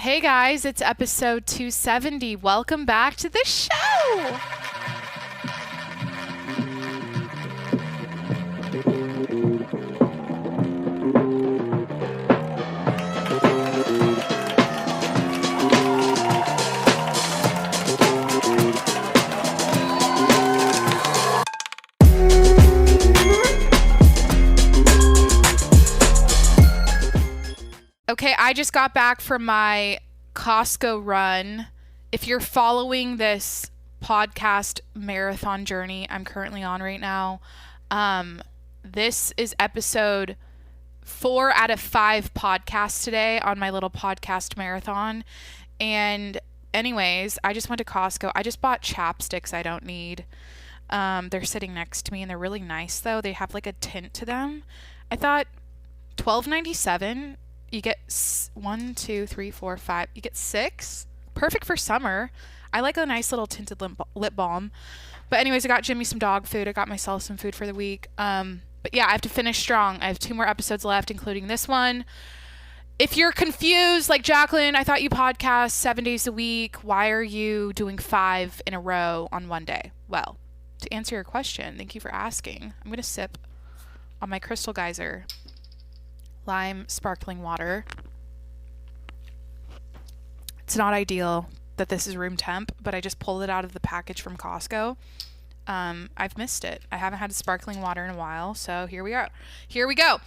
Hey guys, it's episode 270. Welcome back to the show. Okay, I just got back from my Costco run. If you're following this podcast marathon journey I'm currently on right now, this is episode 4 out of 5 podcasts today on my little podcast marathon. And anyways, I just went to Costco. I just bought chapsticks I don't need. They're sitting next to me and they're really nice though. They have like a tint to them. I thought $12.97. You get 1, 2, 3, 4, 5. You get 6. Perfect for summer. I like a nice little tinted lip balm. But anyways, I got Jimmy some dog food. I got myself some food for the week. But yeah, I have to finish strong. I have 2 more episodes left, including this one. If you're confused, like Jacqueline, I thought you podcast 7 days a week. Why are you doing 5 in a row on one day? Well, to answer your question, thank you for asking. I'm going to sip on my Crystal Geyser lime sparkling water. It's not ideal that this is room temp, but I just pulled it out of the package from Costco. I've missed it. I haven't had sparkling water in a while, so here we are. Here we go.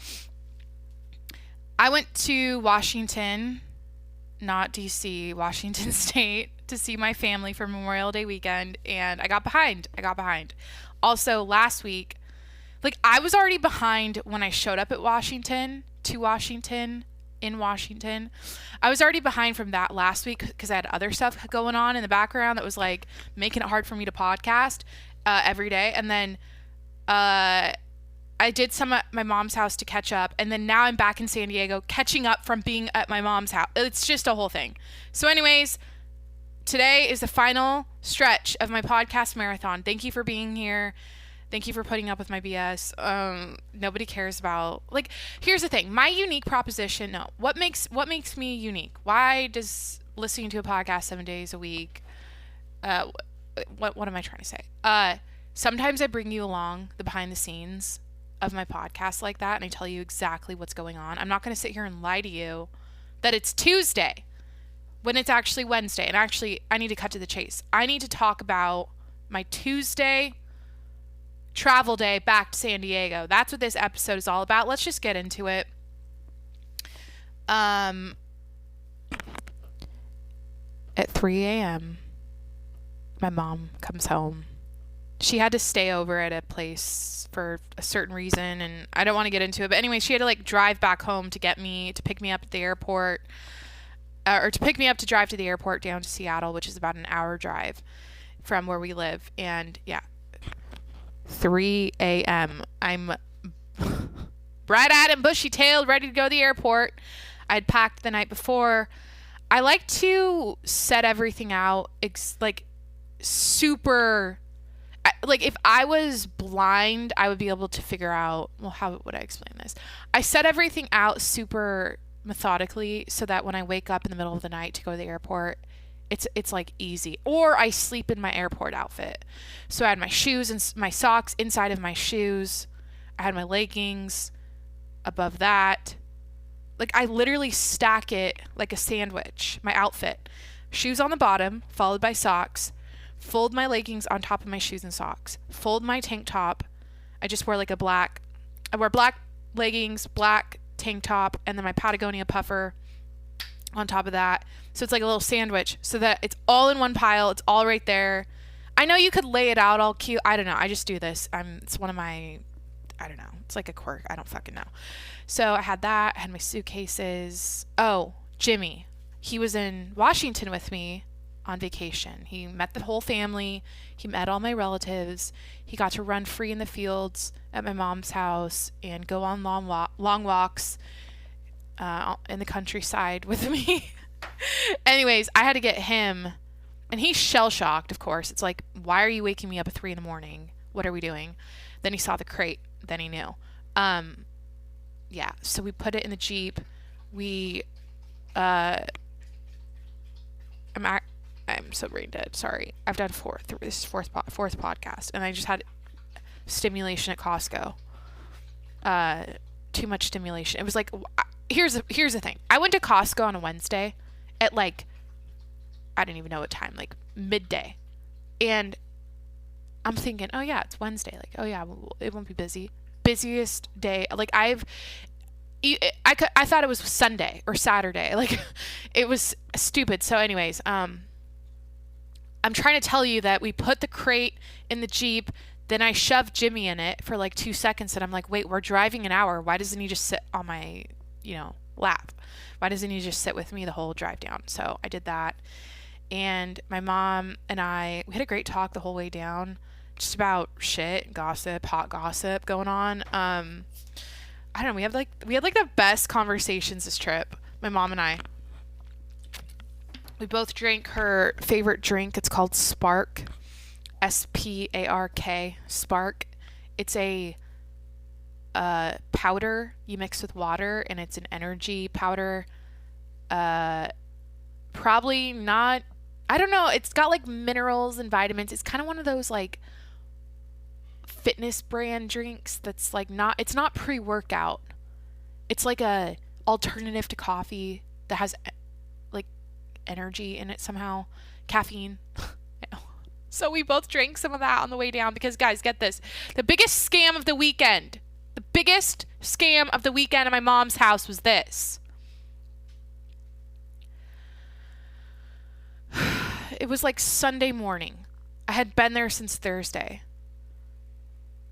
I went to Washington, not DC, Washington State, to see my family for Memorial Day weekend, and I got behind. Also, last week, I was already behind when I showed up at Washington, in Washington. I was already behind from that last week because I had other stuff going on in the background that was making it hard for me to podcast every day. And then I did some at my mom's house to catch up. And then now I'm back in San Diego catching up from being at my mom's house. It's just a whole thing. So anyways, today is the final stretch of my podcast marathon. Thank you for being here. Thank you for putting up with my BS. Nobody cares about, here's the thing. My unique proposition, no. What makes me unique? Why does listening to a podcast 7 days a week, what am I trying to say? Sometimes I bring you along the behind the scenes of my podcast like that, and I tell you exactly what's going on. I'm not going to sit here and lie to you that it's Tuesday when it's actually Wednesday. And actually, I need to cut to the chase. I need to talk about my Tuesday travel day back to San Diego. That's what this episode is all about. Let's just get into it. At 3 a.m., my mom comes home. She had to stay over at a place for a certain reason, and I don't want to get into it. But anyway, she had to drive back home to pick me up at the airport, or to pick me up to drive to the airport down to Seattle, which is about an hour drive from where we live. And yeah, 3 a.m. I'm bright-eyed and bushy-tailed, ready to go to the airport. I'd packed the night before. I like to set everything out, super. If I was blind, I would be able to figure out, well, how would I explain this? I set everything out super methodically so that when I wake up in the middle of the night to go to the airport, it's easy. Or I sleep in my airport outfit. So I had my shoes and my socks inside of my shoes. I had my leggings above that. I literally stack it like a sandwich, my outfit. Shoes on the bottom, followed by socks. Fold my leggings on top of my shoes and socks. Fold my tank top. I just wear I wear black leggings, black tank top, and then my Patagonia puffer on top of that. So it's like a little sandwich so that it's all in one pile. It's all right there. I know you could lay it out all cute. I don't know. I just do this. It's one of my, I don't know. It's like a quirk. I don't fucking know. So I had that. I had my suitcases. Oh, Jimmy. He was in Washington with me on vacation. He met the whole family. He met all my relatives. He got to run free in the fields at my mom's house and go on long walks in the countryside with me. Anyways, I had to get him, and he's shell-shocked, of course. It's why are you waking me up at 3 in the morning? What are we doing? Then he saw the crate. Then he knew. Yeah, so we put it in the Jeep. We I'm so brain dead. Sorry. I've done fourth podcast, and I just had stimulation at Costco. Too much stimulation. It was like, here's the thing. I went to Costco on a Wednesday at like, I didn't even know what time, like midday. And I'm thinking, oh yeah, it's Wednesday. Like, oh yeah, it won't be busy. Busiest day. Like I thought it was Sunday or Saturday. Like it was stupid. So anyways, I'm trying to tell you that we put the crate in the Jeep. Then I shoved Jimmy in it for like 2 seconds, and I'm like, wait, we're driving an hour. Why doesn't he just sit on my, lap? Why doesn't he just sit with me the whole drive down? So I did that. And my mom and we had a great talk the whole way down, just about shit, gossip, hot gossip going on. I don't know. We had like the best conversations this trip. My mom and I. We both drank her favorite drink. It's called Spark. SPARK, Spark. It's a powder you mix with water, and it's an energy powder. Probably not, I don't know, it's got like minerals and vitamins. It's kind of one of those like fitness brand drinks that's like it's not pre-workout. It's like a alternative to coffee that has like energy in it somehow, caffeine. So we both drank some of that on the way down because, guys, get this. The biggest scam of the weekend at my mom's house was this. It was like Sunday morning. I had been there since Thursday.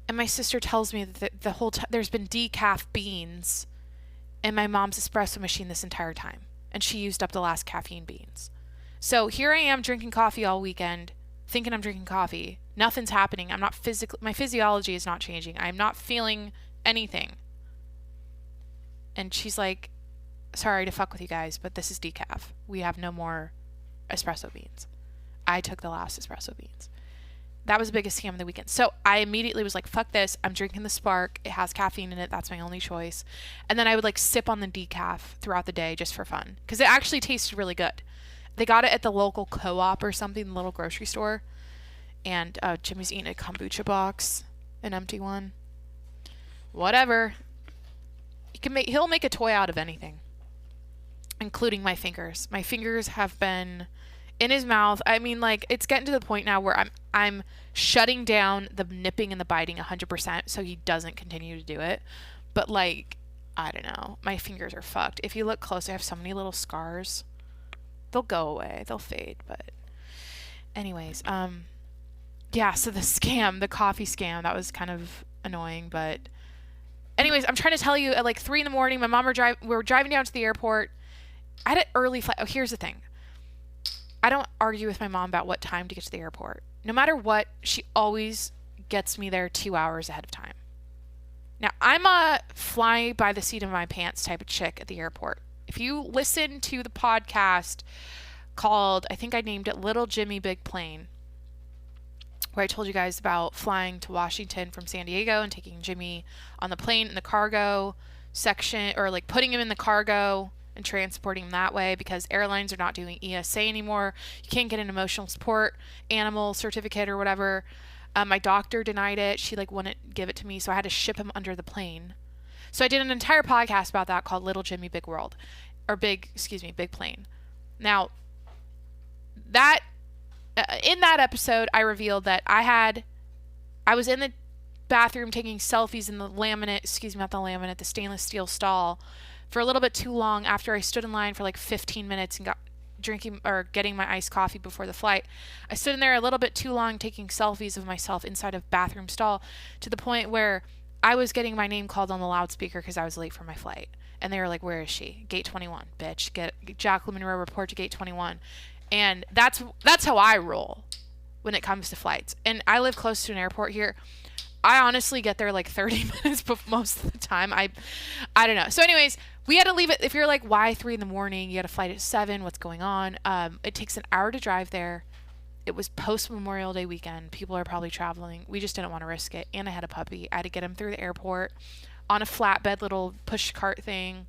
And my sister tells me that the whole time there's been decaf beans in my mom's espresso machine this entire time. And she used up the last caffeine beans. So here I am drinking coffee all weekend, thinking I'm drinking coffee. Nothing's happening. My physiology is not changing. I'm not feeling anything. And she's like, sorry to fuck with you guys, but this is decaf. We have no more espresso beans. I took the last espresso beans. That was the biggest scam of the weekend. So I immediately was like, fuck this. I'm drinking the Spark. It has caffeine in it. That's my only choice. And then I would like sip on the decaf throughout the day just for fun. Because it actually tasted really good. They got it at the local co-op or something, the little grocery store. And Jimmy's eating a kombucha box, an empty one. Whatever. He'll make a toy out of anything, including my fingers. My fingers have been in his mouth. I mean, like, it's getting to the point now where I'm shutting down the nipping and the biting 100% so he doesn't continue to do it. But like, I don't know. My fingers are fucked. If you look close, I have so many little scars. They'll go away. They'll fade. But anyways, yeah, so the coffee scam, that was kind of annoying. But anyways, I'm trying to tell you, at like 3 a.m, my mom we were driving down to the airport. I had an early flight. Oh, here's the thing. I don't argue with my mom about what time to get to the airport. No matter what, she always gets me there 2 hours ahead of time. Now, I'm a fly by the seat of my pants type of chick at the airport. If you listen to the podcast called, I think I named it Little Jimmy Big Plane, where I told you guys about flying to Washington from San Diego and taking Jimmy on the plane in the cargo section, or like putting him in the cargo and transporting him that way because airlines are not doing ESA anymore. You can't get an emotional support animal certificate or whatever. My doctor denied it. She like wouldn't give it to me, so I had to ship him under the plane. So I did an entire podcast about that called Little Jimmy Big World, or Big Plane. Now, that in that episode, I revealed that I was in the bathroom taking selfies in the the stainless steel stall for a little bit too long after I stood in line for like 15 minutes and got getting my iced coffee before the flight. I stood in there a little bit too long taking selfies of myself inside of bathroom stall to the point where I was getting my name called on the loudspeaker because I was late for my flight. And they were like, where is she? Gate 21, bitch. Get Jacqueline Monroe, report to gate 21. And that's how I roll when it comes to flights. And I live close to an airport here. I honestly get there like 30 minutes most of the time. I don't know. So anyways, we had to leave it. If you're like, why 3 a.m? You had a flight at 7. What's going on? It takes an hour to drive there. It was post Memorial Day weekend. People are probably traveling. We just didn't want to risk it. And I had a puppy. I had to get him through the airport on a flatbed little push cart thing.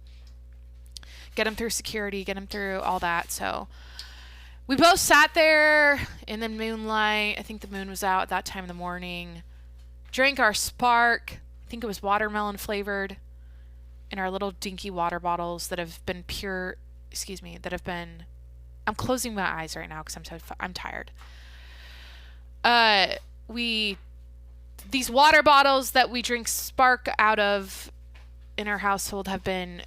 Get him through security. Get him through all that. So We both sat there in the moonlight. I think the moon was out at that time in the morning. Drank our Spark. I think it was watermelon flavored, in our little dinky water bottles that have been pure. Excuse me. That have been. I'm closing my eyes right now because I'm tired. We these water bottles that we drink Spark out of in our household have been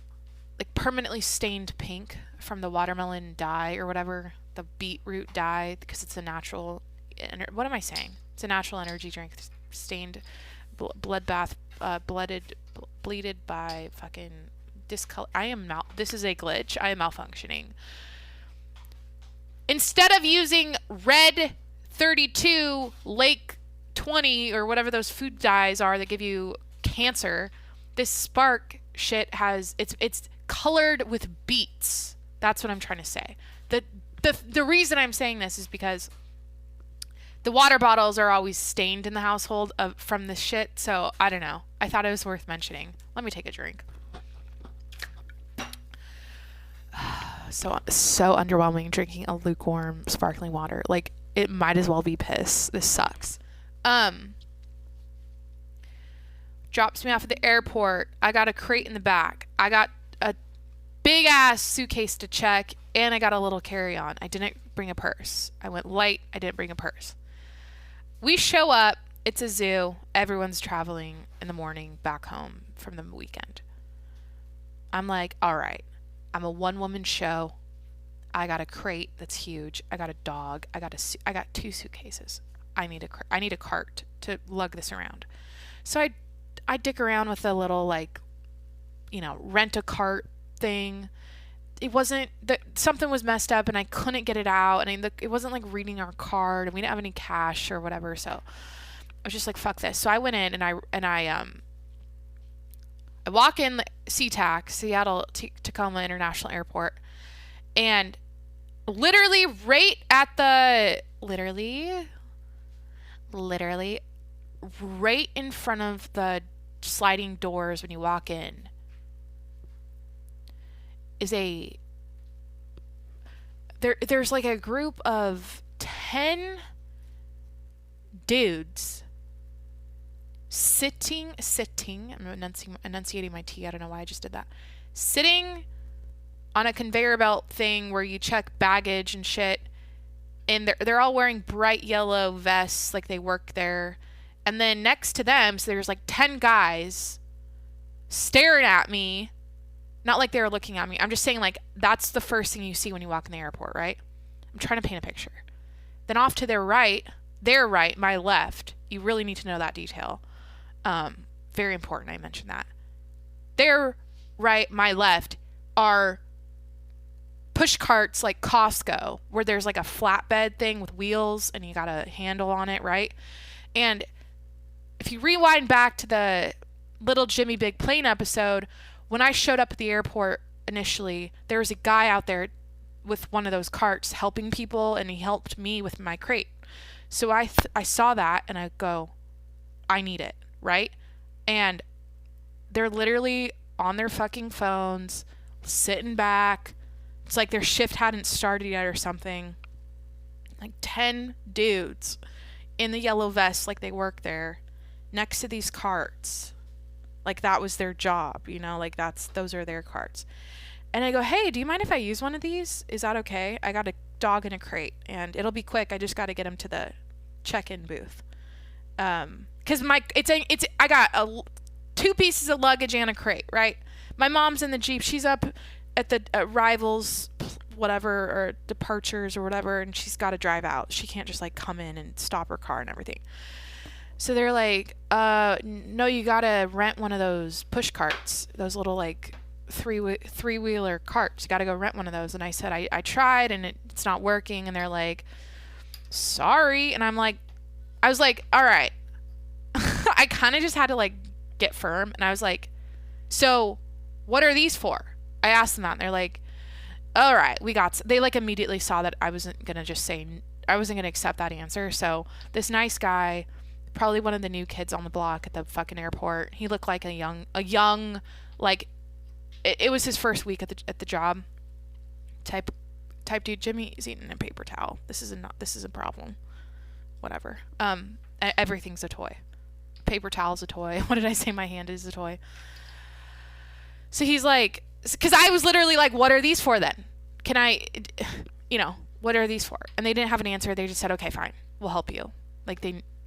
like permanently stained pink from the watermelon dye or whatever, the beetroot dye, because it's a natural. What am I saying? It's a natural energy drink stained, bloodbath, bleeded by fucking discolor. This is a glitch. I am malfunctioning. Instead of using red 32 Lake 20 or whatever those food dyes are that give you cancer, this Spark shit it's colored with beets. That's what I'm trying to say. The reason I'm saying this is because the water bottles are always stained in the household from this shit. So I don't know. I thought it was worth mentioning. Let me take a drink. So underwhelming drinking a lukewarm sparkling water. Like, it might as well be piss. This sucks. Drops me off at the airport. I got a crate in the back. I got a big ass suitcase to check, and I got a little carry-on. I didn't bring a purse. I went light. I didn't bring a purse. We show up. It's a zoo. Everyone's traveling in the morning back home from the weekend. I'm like, all right. I'm a one-woman show. I got a crate that's huge. I got a dog. I got 2 suitcases. I need a cart to lug this around. So I dick around with a little, like, rent a cart thing. It wasn't that something was messed up and I couldn't get it out, and it wasn't like reading our card, and we didn't have any cash or whatever. So I was just like, fuck this. So I went in and I walk in SeaTac, Seattle Tacoma International Airport, and literally right at the literally right in front of the sliding doors when you walk in is there's like a group of 10 dudes sitting, I'm enunciating my T, I don't know why I just did that, sitting on a conveyor belt thing where you check baggage and shit, and they're all wearing bright yellow vests like they work there. And then next to them, so there's like 10 guys staring at me. Not like they were looking at me. I'm just saying, like, that's the first thing you see when you walk in the airport, right? I'm trying to paint a picture. Then off to their right, my left, you really need to know that detail. Very important, I mentioned that. Their right, my left, are push carts like Costco, where there's like a flatbed thing with wheels and you got a handle on it, right? And if you rewind back to the Little Jimmy Big Plane episode, when I showed up at the airport initially, there was a guy out there with one of those carts helping people, and he helped me with my crate. So I saw that and I go, I need it, right? And they're literally on their fucking phones, sitting back. It's like their shift hadn't started yet or something. Like 10 dudes in the yellow vests, like they work there, next to these carts. Like that was their job, like those are their carts. And I go, hey, do you mind if I use one of these? Is that okay? I got a dog in a crate and it'll be quick. I just got to get him to the check-in booth. Cause I got 2 pieces of luggage and a crate, right? My mom's in the Jeep. She's up at the arrivals, whatever, or departures or whatever, and she's got to drive out. She can't just like come in and stop her car and everything. So they're like, no, you gotta rent one of those push carts, those little like three-wheeler carts. You gotta go rent one of those. And I said, I tried and it's not working. And they're like, sorry. And I was like, all right. I kind of just had to like get firm. And I was like, so what are these for? I asked them that, and they're like, all right, they like immediately saw that I wasn't going to accept that answer. So this nice guy, probably one of the new kids on the block at the fucking airport, he looked like a young, like it was his first week at the job type type, dude, Jimmy's eating a paper towel. This is a problem. Whatever. Everything's a toy. Paper towel's a toy. What did I say? My hand is a toy. So he's like, because I was literally like, what are these for then? Can I, what are these for? And they didn't have an answer. They just said, okay, fine. We'll help you.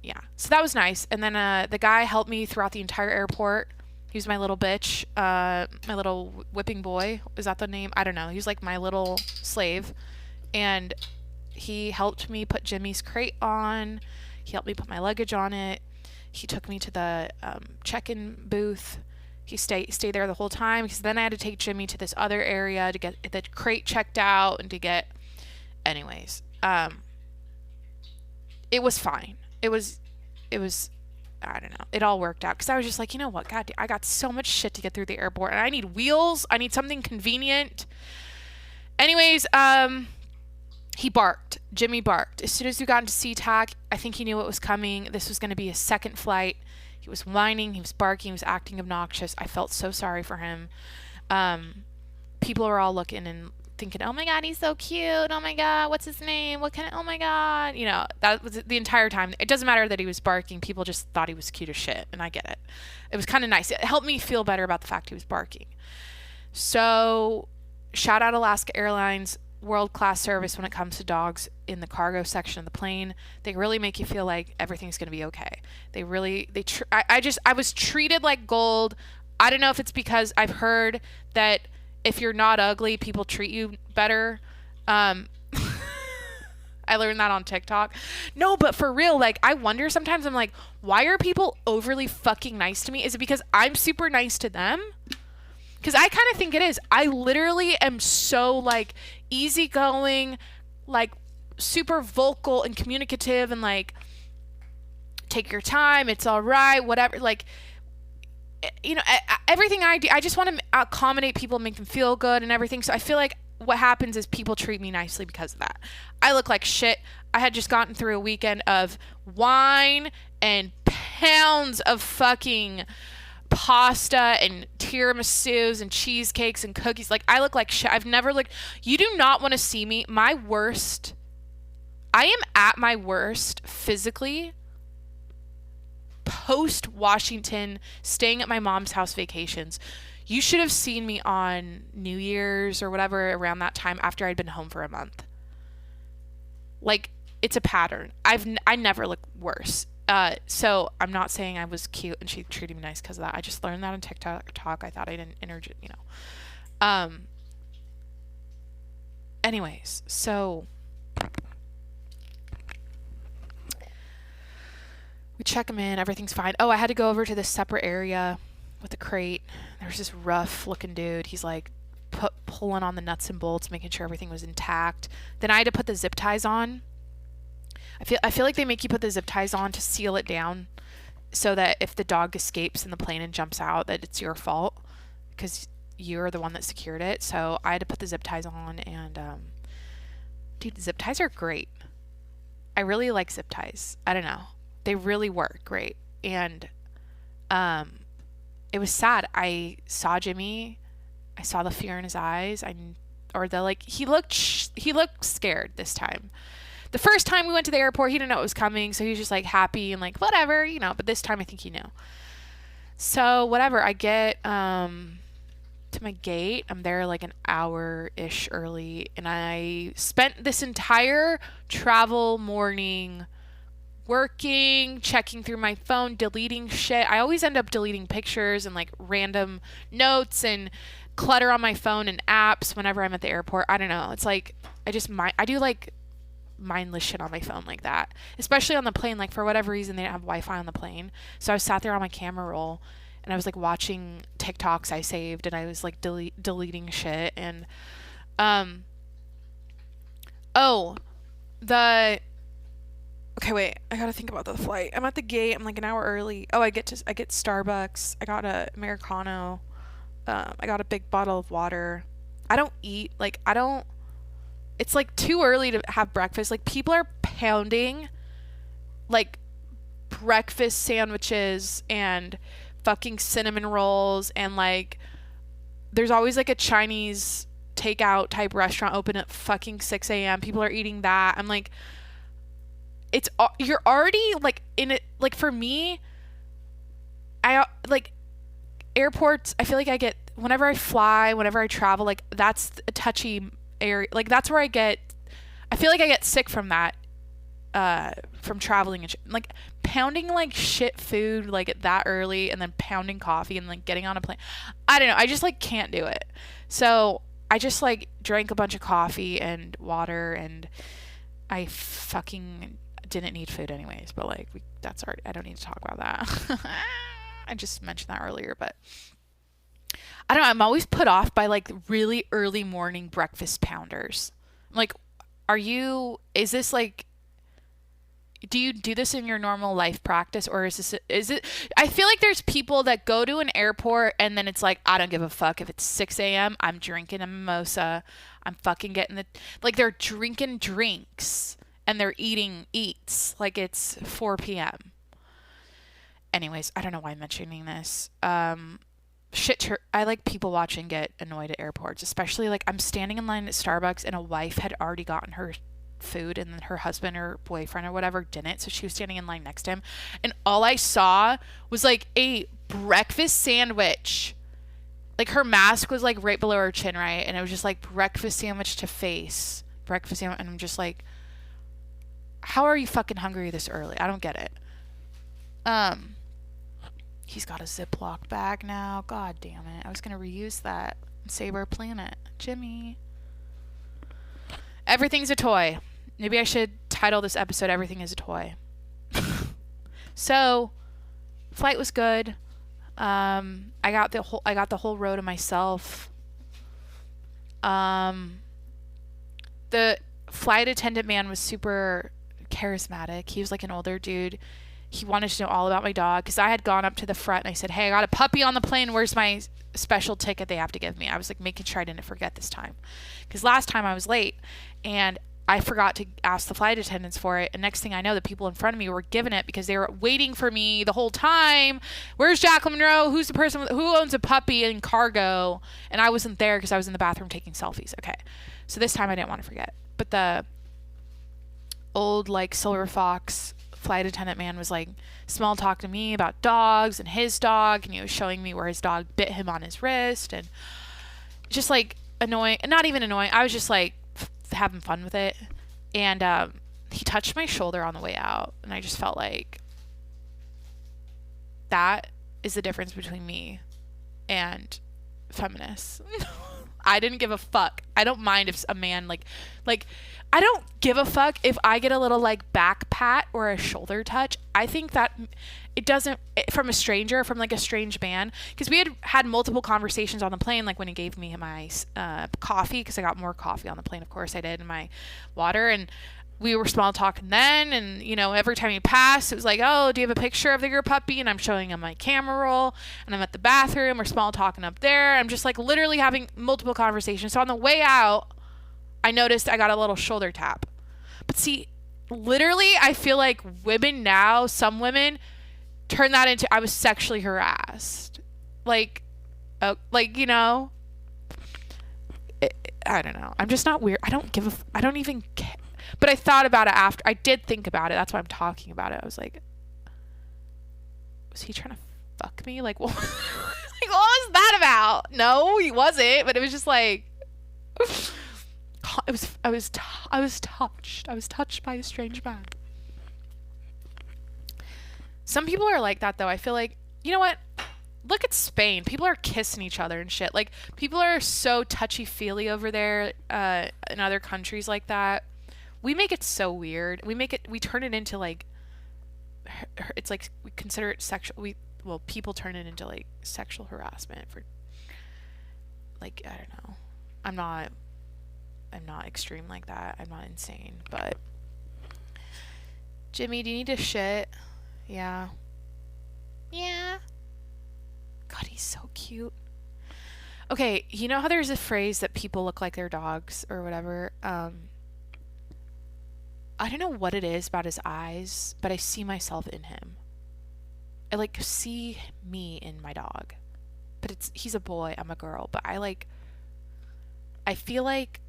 Yeah. So that was nice. And then the guy helped me throughout the entire airport. He was my little bitch, my little whipping boy. Is that the name? I don't know. He was like my little slave. And he helped me put Jimmy's crate on. He helped me put my luggage on it. He took me to the check-in booth. He stayed there the whole time, because then I had to take Jimmy to this other area to get the crate checked out and to get... Anyways, it was fine. It was, I don't know. It all worked out, because I was just like, you know what? God, I got so much shit to get through the airport, and I need wheels. I need something convenient. Anyways, he barked. Jimmy barked. As soon as we got into SeaTac, I think he knew what was coming. This was going to be a second flight. He was whining. He was barking. He was acting obnoxious. I felt so sorry for him. People were all looking and thinking, oh my God, he's so cute. Oh my God, what's his name? Oh my God. That was the entire time. It doesn't matter that he was barking. People just thought he was cute as shit. And I get it. It was kind of nice. It helped me feel better about the fact he was barking. So shout out Alaska Airlines. World-class service when it comes to dogs in the cargo section of the plane. They really make you feel like everything's going to be okay. I was treated like gold. I don't know if it's because I've heard that if you're not ugly, people treat you better. I learned that on TikTok. No, but for real, like, I wonder sometimes, I'm like, why are people overly fucking nice to me? Is it because I'm super nice to them? Because I kind of think it is. I literally am so, like, easygoing, like, super vocal and communicative, and, like, take your time, it's all right, whatever. Like, everything I do, I just want to accommodate people, make them feel good and everything. So I feel like what happens is people treat me nicely because of that. I look like shit. I had just gotten through a weekend of wine and pounds of fucking pasta and tiramisus and cheesecakes and cookies. Like, I look like shit. I've never looked... You do not want to see me. I am at my worst physically post Washington, staying at my mom's house vacations. You should have seen me on New Year's or whatever around that time after I'd been home for a month. Like, it's a pattern. I never look worse. So I'm not saying I was cute and she treated me nice because of that. I just learned that on TikTok. I thought I didn't anyways, so we check him in. Everything's fine. Oh, I had to go over to this separate area with the crate. There's this rough looking dude. He's like pulling on the nuts and bolts, making sure everything was intact. Then I had to put the zip ties on. I feel like they make you put the zip ties on to seal it down, so that if the dog escapes in the plane and jumps out, that it's your fault because you're the one that secured it. So I had to put the zip ties on, and dude, zip ties are great. I really like zip ties. I don't know, they really work great. And it was sad. I saw Jimmy. I saw the fear in his eyes. He looked scared this time. The first time we went to the airport, he didn't know what was coming, so he was just, like, happy and, like, whatever, but this time I think he knew. So, whatever, I get to my gate. I'm there, like, an hour-ish early, and I spent this entire travel morning working, checking through my phone, deleting shit. I always end up deleting pictures and, like, random notes and clutter on my phone and apps whenever I'm at the airport. I don't know. It's, like, I do, like, mindless shit on my phone like that, especially on the plane. Like, for whatever reason, they didn't have Wi-Fi on the plane, so I sat there on my camera roll and I was like watching TikToks I saved, and I was like deleting shit. And okay, wait, I gotta think about the flight. I'm at the gate. I'm like an hour early. I get Starbucks. I got a Americano. I got a big bottle of water. I don't eat, like, it's like too early to have breakfast. Like, people are pounding like breakfast sandwiches and fucking cinnamon rolls, and like there's always like a Chinese takeout type restaurant open at fucking 6 a.m. People are eating that. I'm like, you're already like in it. Like for me, I like airports. I feel like I get, whenever I fly, whenever I travel, like that's a touchy area. Like that's where I feel like I get sick from that, from traveling and like pounding like shit food like that early, and then pounding coffee and like getting on a plane. I don't know. I just like can't do it. So I just like drank a bunch of coffee and water, and I fucking didn't need food anyways. But like that's already, I don't need to talk about that. I just mentioned that earlier, but I don't know. I'm always put off by like really early morning breakfast pounders. Like, is this like, do you do this in your normal life practice, or is it, I feel like there's people that go to an airport and then it's like, I don't give a fuck if it's 6 a.m. I'm drinking a mimosa. I'm fucking getting like they're drinking drinks and they're eating eats like it's 4 p.m. Anyways, I don't know why I'm mentioning this. I like people watching get annoyed at airports, especially like I'm standing in line at Starbucks and a wife had already gotten her food and then her husband or boyfriend or whatever didn't, so she was standing in line next to him, and all I saw was like a breakfast sandwich. Like her mask was like right below her chin, right, and it was just like breakfast sandwich to face, breakfast sandwich, and I'm just like, how are you fucking hungry this early? I don't get it. He's got a Ziploc bag now. God damn it. I was going to reuse that and save our planet. Jimmy. Everything's a toy. Maybe I should title this episode Everything is a Toy. So, flight was good. I got the whole row to myself. The flight attendant man was super charismatic. He was like an older dude. He wanted to know all about my dog because I had gone up to the front and I said, hey, I got a puppy on the plane. Where's my special ticket they have to give me? I was like making sure I didn't forget this time, because last time I was late and I forgot to ask the flight attendants for it. And next thing I know, the people in front of me were given it because they were waiting for me the whole time. Where's Jacqueline Monroe? Who's the person who owns a puppy in cargo? And I wasn't there because I was in the bathroom taking selfies. Okay. So this time I didn't want to forget. But the old like silver fox flight attendant man was like small talk to me about dogs and his dog, and he was showing me where his dog bit him on his wrist, and just like annoying, not even annoying, I was just like having fun with it. And he touched my shoulder on the way out, and I just felt like that is the difference between me and feminists. I didn't give a fuck. I don't mind if a man like I don't give a fuck if I get a little like back pat or a shoulder touch. I think that it doesn't, from a stranger, from like a strange man, because we had multiple conversations on the plane, like when he gave me my coffee, because I got more coffee on the plane, of course I did, and my water, and we were small talking then, and you know, every time he passed, it was like, oh, do you have a picture of your puppy? And I'm showing him my camera roll, and I'm at the bathroom, we're small talking up there. I'm just like literally having multiple conversations. So on the way out, I noticed I got a little shoulder tap. But see, literally, I feel like women now, some women turn that into, I was sexually harassed. Like, you know, I don't know. I'm just not weird. I don't even care. But I thought about it after. I did think about it. That's why I'm talking about it. I was like, was he trying to fuck me? Like, what, like, what was that about? No, he wasn't. But it was just like, I was touched. I was touched by a strange man. Some people are like that, though. I feel like, you know what? Look at Spain. People are kissing each other and shit. Like, people are so touchy-feely over there in other countries like that. We make it so weird. We turn it into, like, it's like, we consider it sexual. People turn it into, like, sexual harassment for, like, I don't know. I'm not extreme like that. I'm not insane, but Jimmy, do you need to shit? Yeah. Yeah. God, he's so cute. Okay, you know how there's a phrase that people look like their dogs or whatever? I don't know what it is about his eyes, but I see myself in him. I like see me in my dog. But he's a boy, I'm a girl, but I I feel like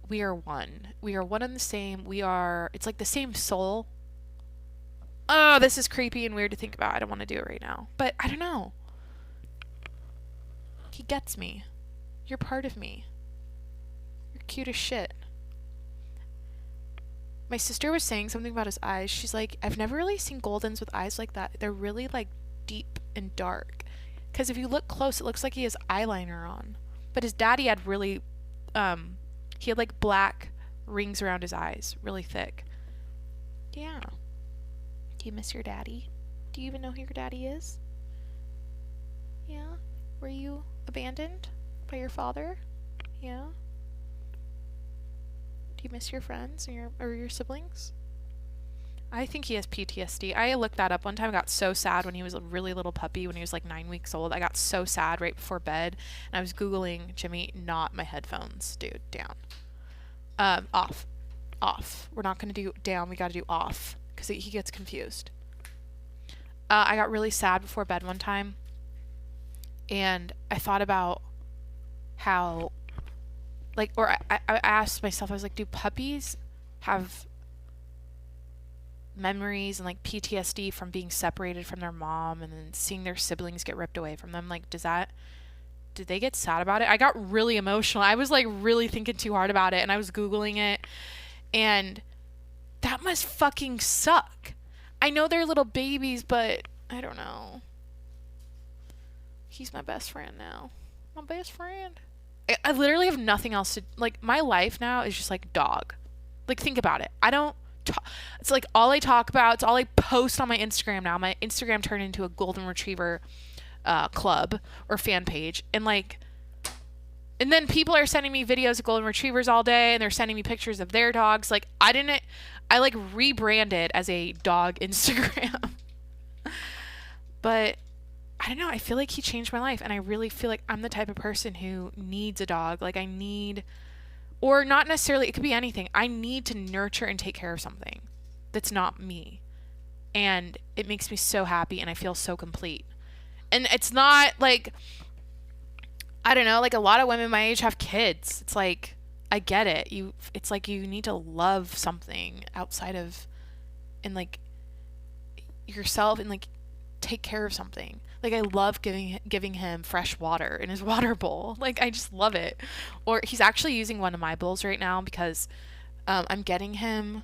we are one. We are one and the same. It's like the same soul. Oh, this is creepy and weird to think about. I don't want to do it right now. But I don't know. He gets me. You're part of me. You're cute as shit. My sister was saying something about his eyes. She's like, I've never really seen Goldens with eyes like that. They're really like deep and dark. Because if you look close, it looks like he has eyeliner on. But his daddy had really, he had like black rings around his eyes, really thick. Yeah. Do you miss your daddy? Do you even know who your daddy is? Yeah? Were you abandoned by your father? Yeah? Do you miss your friends or your siblings? I think he has PTSD. I looked that up one time. I got so sad when he was a really little puppy, when he was like 9 weeks old. I got so sad right before bed, and I was Googling Jimmy, not my headphones. Dude, down. Off. We're not going to do down. We got to do off, because he gets confused. I got really sad before bed one time, and I thought about how, like, or I asked myself, I was like, do puppies have memories and like PTSD from being separated from their mom and then seeing their siblings get ripped away from them? Like, did they get sad about it? I got really emotional. I was like really thinking too hard about it, and I was Googling it, and that must fucking suck. I know they're little babies, but I don't know. He's my best friend now. My best friend. I literally have nothing else to, like, my life now is just like dog. Like, think about it. It's like all I talk about, it's all I post on my Instagram now. My Instagram turned into a golden retriever club or fan page, and then people are sending me videos of golden retrievers all day, and they're sending me pictures of their dogs. Like, I like rebranded as a dog Instagram. But I don't know, I feel like he changed my life, and I really feel like I'm the type of person who needs a dog. Like, or not necessarily, it could be anything. I need to nurture and take care of something that's not me. And it makes me so happy, and I feel so complete. And it's not like, I don't know, like a lot of women my age have kids. It's like, I get it. It's like you need to love something outside of, and like yourself, and like take care of something. Like, I love giving him fresh water in his water bowl. Like, I just love it. Or he's actually using one of my bowls right now because I'm gonna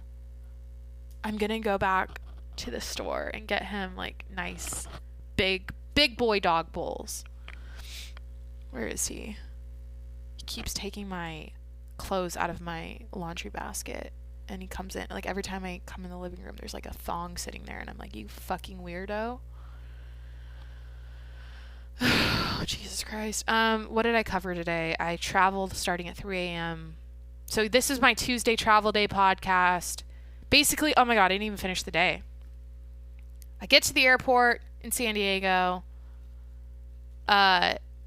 go back to the store and get him like nice big boy dog bowls. Where is he? He keeps taking my clothes out of my laundry basket, and he comes in, like, every time I come in the living room there's like a thong sitting there, and I'm like, you fucking weirdo. Oh, Jesus Christ. What did I cover today? I traveled starting at 3 a.m. So this is my Tuesday travel day podcast. Basically, oh my God, I didn't even finish the day. I get to the airport in San Diego.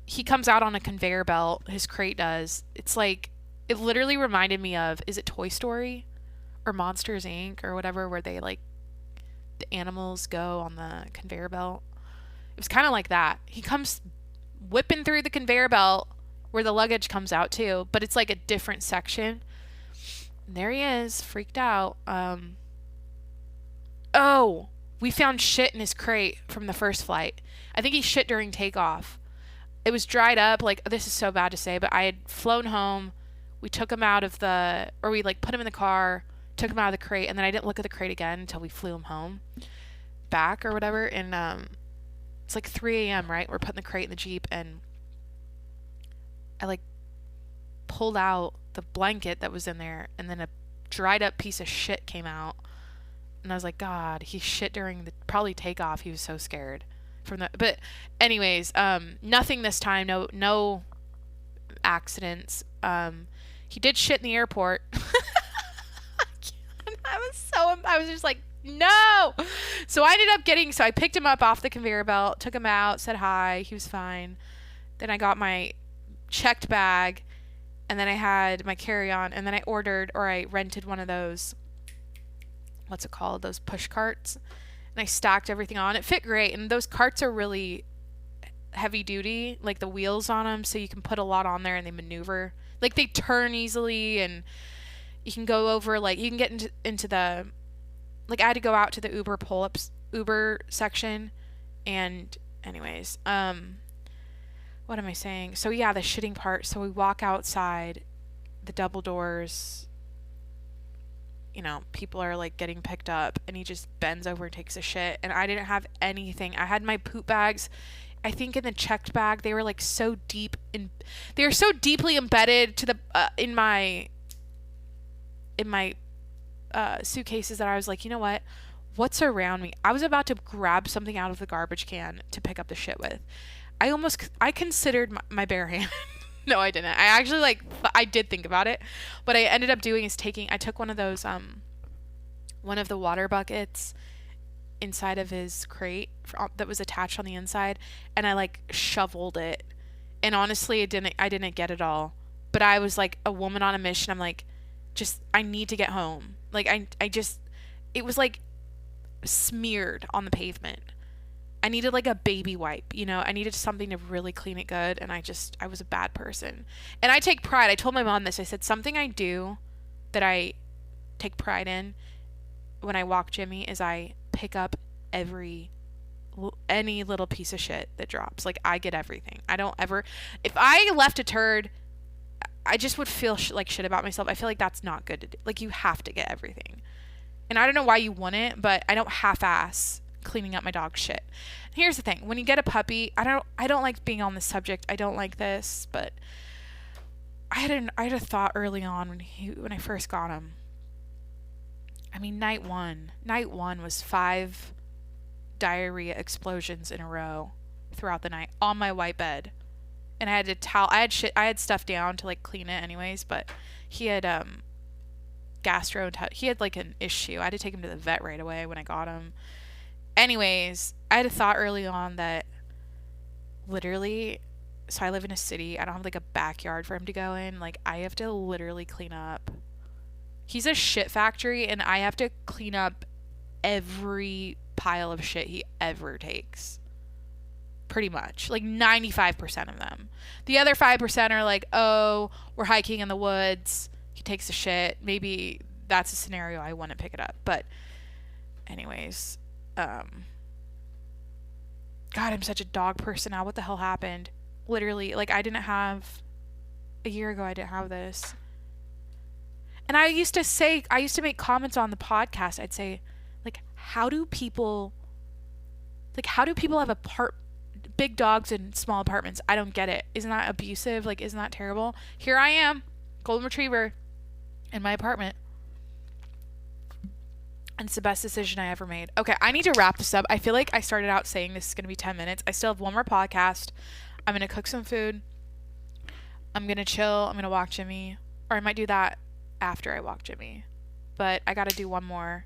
He comes out on a conveyor belt. His crate does. It's like, it literally reminded me of, is it Toy Story or Monsters Inc. or whatever, where they like, the animals go on the conveyor belt? It was kind of like that. He comes whipping through the conveyor belt where the luggage comes out too, but it's like a different section. And there he is, freaked out. Oh, we found shit in his crate from the first flight. I think he shit during takeoff. It was dried up. Like, this is so bad to say, but I had flown home. We took him out of we like put him in the car, took him out of the crate, and then I didn't look at the crate again until we flew him home back or whatever. And it's like 3 a.m., right? We're putting the crate in the Jeep, and I like pulled out the blanket that was in there, and then a dried up piece of shit came out. And I was like, God, he shit during probably takeoff. He was so scared but anyways, nothing this time. No accidents. He did shit in the airport. I was just like, no. So I picked him up off the conveyor belt, took him out, said hi. He was fine. Then I got my checked bag, and then I had my carry-on, and then I rented one of those, what's it called? Those push carts. And I stacked everything on. It fit great. And those carts are really heavy duty, like the wheels on them, so you can put a lot on there and they maneuver. Like they turn easily, and you can go over, like you can get into the, like I had to go out to the Uber pull-ups, Uber section, and anyways, what am I saying? So yeah, the shitting part. So we walk outside, the double doors, you know, people are like getting picked up, and he just bends over and takes a shit, and I didn't have anything. I had my poop bags, I think in the checked bag. They were like so deep in, they were so deeply embedded to the in my suitcases that I was like, you know what? What's around me? I was about to grab something out of the garbage can to pick up the shit with. I considered my bare hand. No, I didn't. I actually I did think about it. What I ended up doing is I took one of those, one of the water buckets inside of his crate that was attached on the inside, and I like shoveled it. And honestly, I didn't get it all. But I was like a woman on a mission. I'm like, I need to get home. Like it was like smeared on the pavement. I needed like a baby wipe, you know, I needed something to really clean it good. And I was a bad person. And I take pride. I told my mom this. I said, something I do that I take pride in when I walk Jimmy is I pick up any little piece of shit that drops. Like I get everything. I don't ever, if I left a turd, I just would feel like shit about myself. I feel like that's not good to do. Like you have to get everything. And I don't know why you wouldn't, but I don't half-ass cleaning up my dog's shit. Here's the thing. When you get a puppy, I don't like being on this subject. I don't like this, but I had a thought early on when I first got him. I mean, night one was 5 diarrhea explosions in a row throughout the night on my white bed. And I had to towel, I had stuff down to like clean it anyways, but he had he had like an issue. I had to take him to the vet right away when I got him. Anyways, I had a thought early on that literally, so I live in a city. I don't have like a backyard for him to go in. Like I have to literally clean up. He's a shit factory, and I have to clean up every pile of shit he ever takes. Pretty much. Like 95% of them. The other 5% are like, oh, we're hiking in the woods. He takes a shit. Maybe that's a scenario I wouldn't pick it up. But anyways, God, I'm such a dog person now. What the hell happened? Literally, like a year ago I didn't have this. And I used to make comments on the podcast. I'd say, like, how do people have big dogs in small apartments? I don't get it. Isn't that abusive? Like, isn't that terrible? Here I am, golden retriever, in my apartment. And it's the best decision I ever made. Okay, I need to wrap this up. I feel like I started out saying this is going to be 10 minutes. I still have one more podcast. I'm going to cook some food. I'm going to chill. I'm going to walk Jimmy. Or I might do that after I walk Jimmy. But I got to do one more.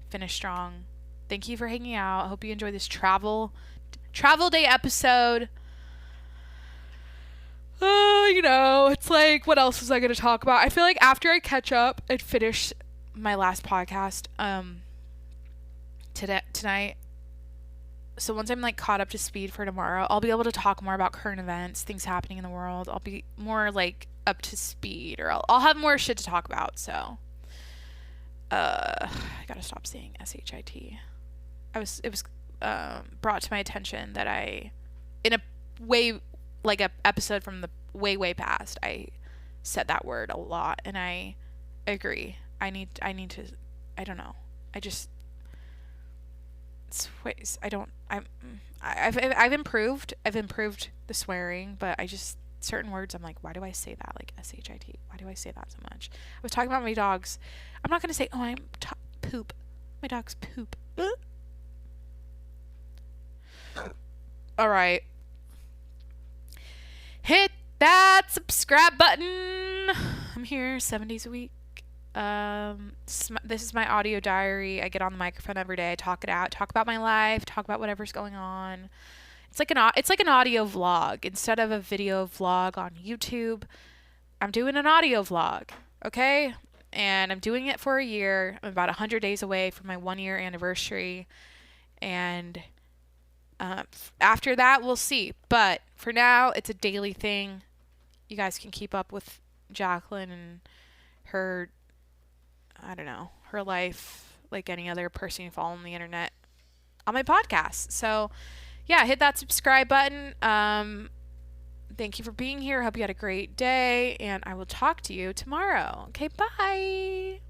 Finish strong. Thank you for hanging out. I hope you enjoy this travel day episode. You know, it's like, what else was I going to talk about? I feel like after I catch up and finish my last podcast tonight, so once I'm like caught up to speed for tomorrow, I'll be able to talk more about current events, things happening in the world. I'll be more like up to speed, or I'll have more shit to talk about. So I gotta stop saying SHIT. It was brought to my attention that in a way, like a episode from the way past, I said that word a lot, and I agree. I need to, I don't know. I've improved the swearing, but certain words I'm like, why do I say that? Like SHIT. Why do I say that so much? I was talking about my dogs. I'm not going to say, oh, poop. My dog's poop. All right. Hit that subscribe button. I'm here 7 days a week. This is my audio diary. I get on the microphone every day. I talk it out, talk about my life, talk about whatever's going on. It's like an audio vlog. Instead of a video vlog on YouTube, I'm doing an audio vlog. Okay? And I'm doing it for a year. I'm about 100 days away from my 1-year anniversary. And after that, we'll see. But for now, it's a daily thing. You guys can keep up with Jacqueline and her, I don't know, her life like any other person you follow on the internet on my podcast. So, yeah, hit that subscribe button. Thank you for being here. Hope you had a great day, and I will talk to you tomorrow. Okay, bye.